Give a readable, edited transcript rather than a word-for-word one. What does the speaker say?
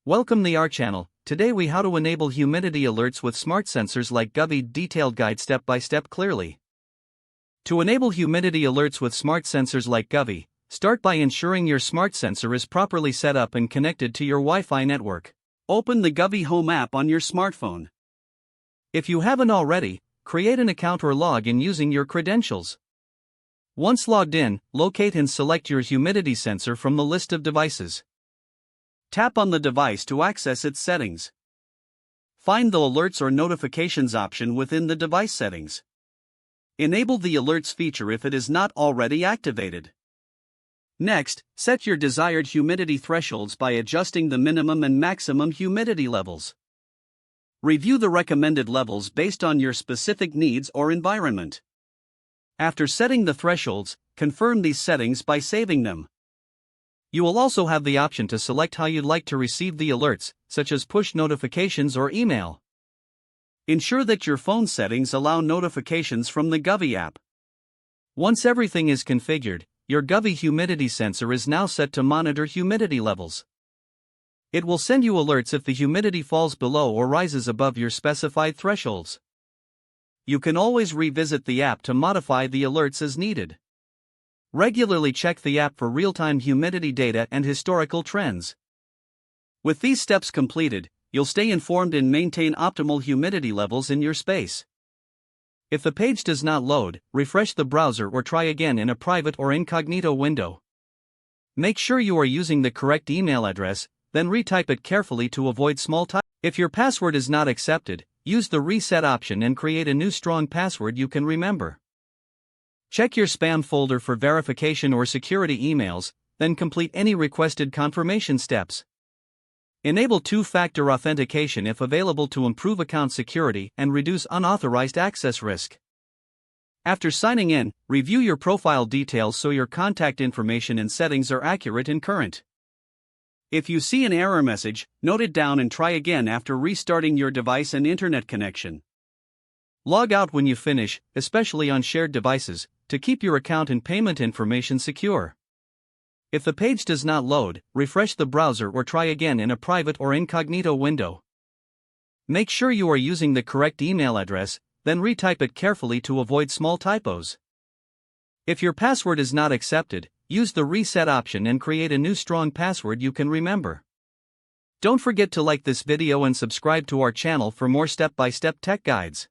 Welcome to our channel. Today we how to enable humidity alerts with smart sensors like Govee. Detailed guide step by step clearly. To enable humidity alerts with smart sensors like Govee, start by ensuring your smart sensor is properly set up and connected to your Wi-Fi network. Open the Govee Home app on your smartphone. If you haven't already, create an account or log in using your credentials. Once logged in, locate and select your humidity sensor from the list of devices. Tap on the device to access its settings. Find the Alerts or Notifications option within the device settings. Enable the Alerts feature if it is not already activated. Next, set your desired humidity thresholds by adjusting the minimum and maximum humidity levels. Review the recommended levels based on your specific needs or environment. After setting the thresholds, confirm these settings by saving them. You will also have the option to select how you'd like to receive the alerts, such as push notifications or email. Ensure that your phone settings allow notifications from the Govee app. Once everything is configured, your Govee humidity sensor is now set to monitor humidity levels. It will send you alerts if the humidity falls below or rises above your specified thresholds. You can always revisit the app to modify the alerts as needed. Regularly check the app for real-time humidity data and historical trends. With these steps completed, you'll stay informed and maintain optimal humidity levels in your space. If the page does not load, refresh the browser or try again in a private or incognito window. Make sure you are using the correct email address, then retype it carefully to avoid small typos. If your password is not accepted, use the reset option and create a new strong password you can remember. Check your spam folder for verification or security emails, then complete any requested confirmation steps. Enable two-factor authentication if available to improve account security and reduce unauthorized access risk. After signing in, review your profile details so your contact information and settings are accurate and current. If you see an error message, note it down and try again after restarting your device and internet connection. Log out when you finish, especially on shared devices, to keep your account and payment information secure. If the page does not load, refresh the browser or try again in a private or incognito window. Make sure you are using the correct email address, then retype it carefully to avoid small typos. If your password is not accepted, use the reset option and create a new strong password you can remember. Don't forget to like this video and subscribe to our channel for more step-by-step tech guides.